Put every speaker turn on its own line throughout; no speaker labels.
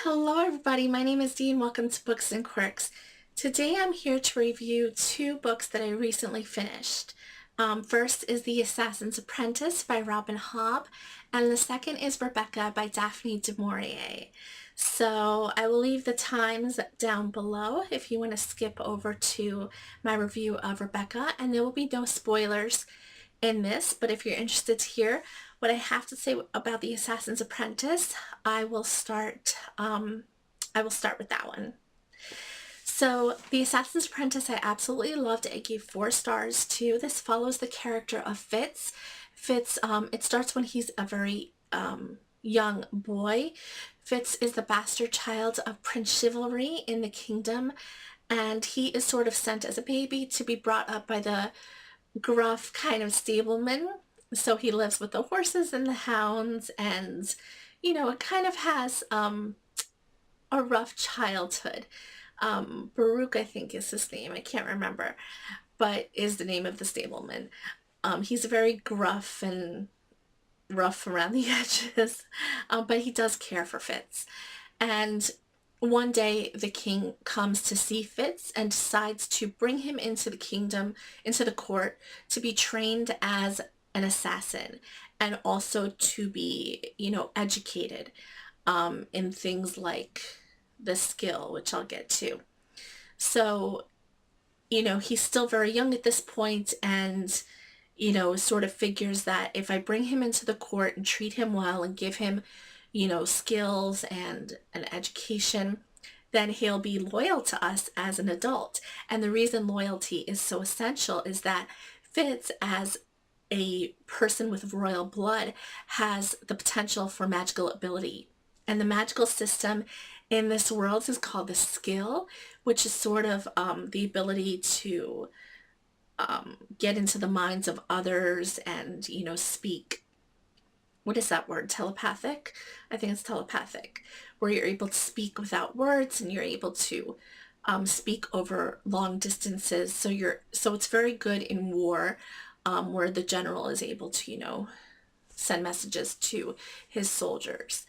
Hello everybody, my name is Dee and welcome to Books and Quirks. Today I'm here to review two books that I recently finished. First is The Assassin's Apprentice by Robin Hobb, and the second is Rebecca by Daphne DuMaurier. So I will leave the times down below if you want to skip over to my review of Rebecca, and there will be no spoilers in this, but if you're interested to hear what I have to say about The Assassin's Apprentice, I will start with that one. So The Assassin's Apprentice I absolutely loved. I gave 4 stars to. This follows the character of Fitz. Fitz, it starts when he's a very young boy. Fitz is the bastard child of Prince Chivalry in the kingdom, and he is sort of sent as a baby to be brought up by the gruff kind of stableman. So he lives with the horses and the hounds, and it kind of has a rough childhood. Baruch, I think is his name, I can't remember, but is the name of the stableman. He's very gruff and rough around the edges, but he does care for Fitz. And one day the king comes to see Fitz and decides to bring him into the kingdom, into the court, to be trained as an assassin and also to be, educated in things like the skill, which I'll get to. So, he's still very young at this point and, sort of figures that if I bring him into the court and treat him well and give him skills and an education, then he'll be loyal to us as an adult. And the reason loyalty is so essential is that Fitz, as a person with royal blood, has the potential for magical ability. And the magical system in this world is called the skill, which is sort of the ability to get into the minds of others and, speak. What is that word? Telepathic? I think it's telepathic, where you're able to speak without words and you're able to speak over long distances. So it's very good in war, where the general is able to, send messages to his soldiers.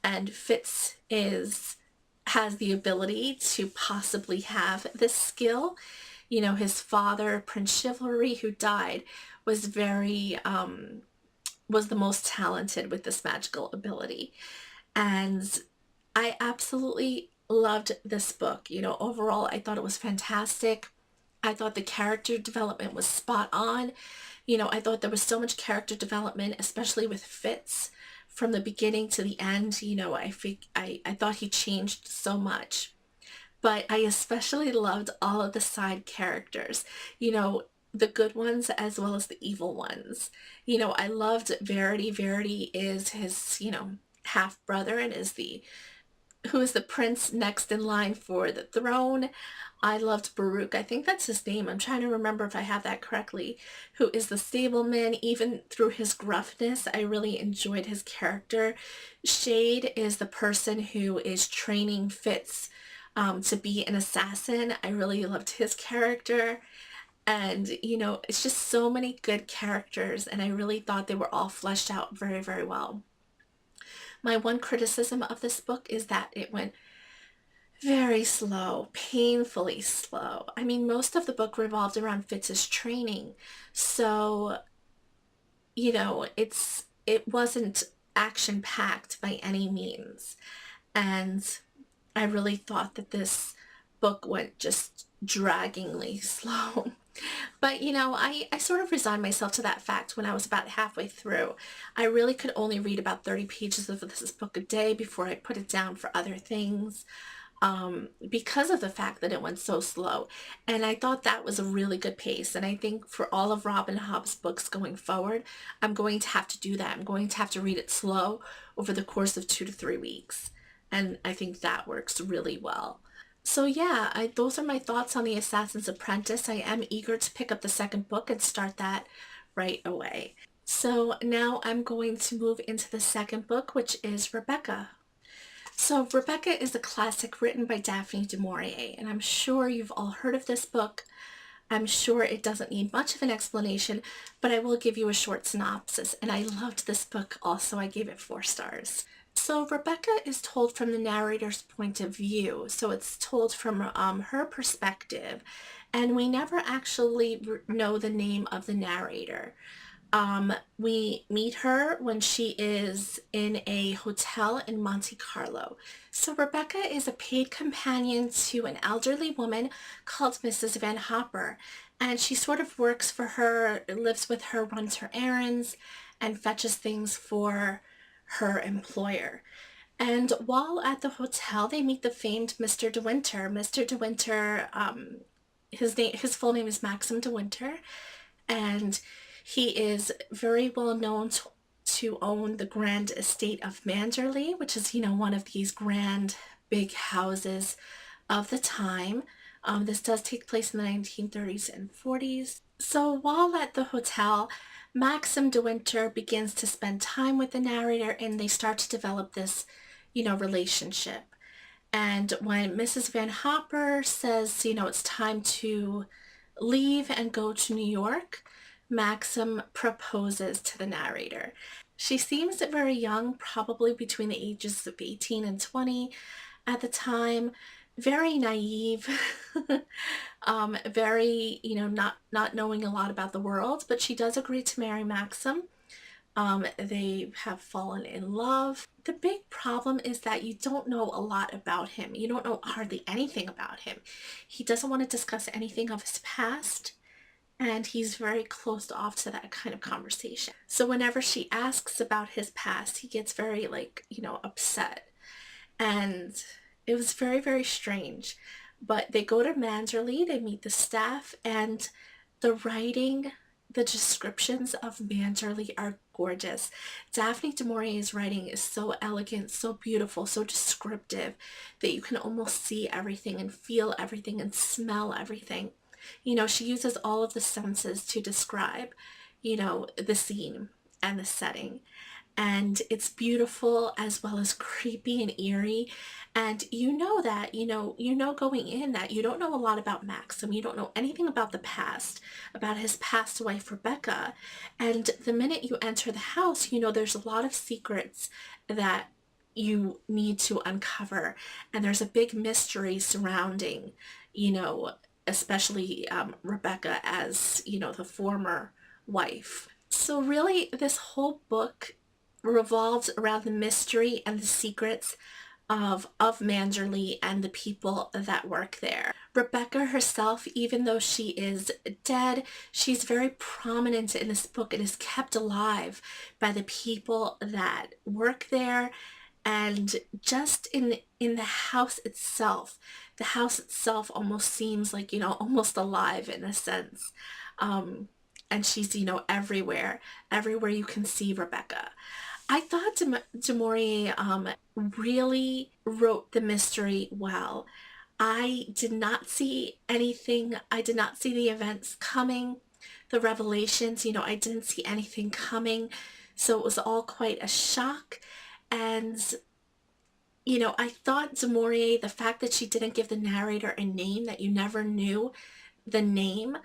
And Fitz has the ability to possibly have this skill. His father, Prince Chivalry, who died, was was the most talented with this magical ability. And I absolutely loved this book. Overall, I thought it was fantastic. I thought the character development was spot on. I thought there was so much character development, especially with Fitz from the beginning to the end. I thought he changed so much. But I especially loved all of the side characters, the good ones as well as the evil ones. I loved Verity. Verity is his, half brother and who is the prince next in line for the throne. I loved Baruch. I think that's his name. I'm trying to remember if I have that correctly. Who is the stableman. Even through his gruffness, I really enjoyed his character. Shade is the person who is training Fitz to be an assassin. I really loved his character. And, it's just so many good characters, and I really thought they were all fleshed out very, very well. My one criticism of this book is that it went very slow, painfully slow. I mean, most of the book revolved around Fitz's training. So, it wasn't action-packed by any means. And I really thought that this book went just draggingly slow. But, I sort of resigned myself to that fact when I was about halfway through. I really could only read about 30 pages of this book a day before I put it down for other things, because of the fact that it went so slow. And I thought that was a really good pace. And I think for all of Robin Hobb's books going forward, I'm going to have to do that. I'm going to have to read it slow over the course of 2 to 3 weeks. And I think that works really well. So yeah, those are my thoughts on The Assassin's Apprentice. I am eager to pick up the second book and start that right away. So now I'm going to move into the second book, which is Rebecca. So Rebecca is a classic written by Daphne DuMaurier, and I'm sure you've all heard of this book. I'm sure it doesn't need much of an explanation, but I will give you a short synopsis. And I loved this book also. I gave it 4 stars. So Rebecca is told from the narrator's point of view, so it's told from her perspective, and we never actually know the name of the narrator. We meet her when she is in a hotel in Monte Carlo. So Rebecca is a paid companion to an elderly woman called Mrs. Van Hopper, and she sort of works for her, lives with her, runs her errands, and fetches things for her employer. And while at the hotel, they meet the famed Mr. De Winter. Mr. De Winter, his full name is Maxim De Winter, and he is very well known to own the grand estate of Manderley, which is, one of these grand big houses of the time. This does take place in the 1930s and 40s. So while at the hotel, Maxim De Winter begins to spend time with the narrator and they start to develop this, relationship. And when Mrs. Van Hopper says, it's time to leave and go to New York, Maxim proposes to the narrator. She seems very young, probably between the ages of 18 and 20 at the time, very naive, very, not knowing a lot about the world, but she does agree to marry Maxim. They have fallen in love. The big problem is that you don't know a lot about him. You don't know hardly anything about him. He doesn't want to discuss anything of his past, and he's very closed off to that kind of conversation. So whenever she asks about his past, he gets very, upset. And it was very, very strange. But they go to Manderley, they meet the staff, and the writing, the descriptions of Manderley are gorgeous. Daphne DuMaurier's writing is so elegant, so beautiful, so descriptive that you can almost see everything and feel everything and smell everything. She uses all of the senses to describe, the scene and the setting. And it's beautiful as well as creepy and eerie. And going in that you don't know a lot about Maxim. You don't know anything about the past, about his past wife, Rebecca. And the minute you enter the house, there's a lot of secrets that you need to uncover. And there's a big mystery surrounding, especially Rebecca as, the former wife. So really, this whole book revolves around the mystery and the secrets of Manderley and the people that work there. Rebecca herself, even though she is dead, she's very prominent in this book and is kept alive by the people that work there. And just in the house itself, the house itself almost seems like, almost alive in a sense. And she's, everywhere you can see Rebecca. I thought DuMaurier really wrote the mystery well. I did not see anything. I did not see the events coming, the revelations, I didn't see anything coming. So it was all quite a shock. And, I thought DuMaurier, the fact that she didn't give the narrator a name, that you never knew the name,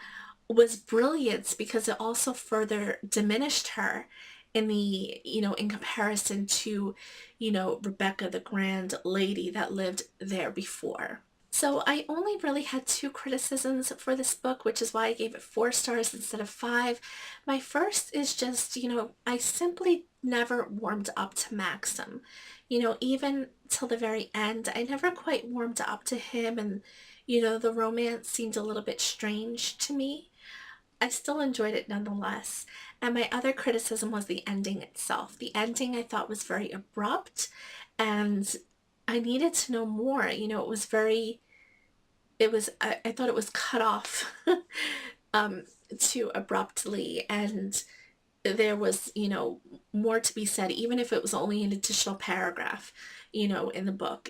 was brilliant because it also further diminished her in the, in comparison to, Rebecca, the grand lady that lived there before. So I only really had 2 criticisms for this book, which is why I gave it 4 stars instead of 5. My first is just, I simply never warmed up to Maxim. Even till the very end, I never quite warmed up to him, and, the romance seemed a little bit strange to me. I still enjoyed it nonetheless. And my other criticism was the ending itself. The ending I thought was very abrupt, and I needed to know more. I thought it was cut off too abruptly, and there was, more to be said, even if it was only an additional paragraph, in the book.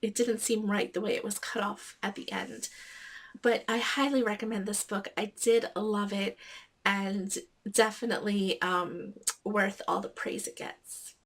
It didn't seem right the way it was cut off at the end. But I highly recommend this book. I did love it, and definitely worth all the praise it gets.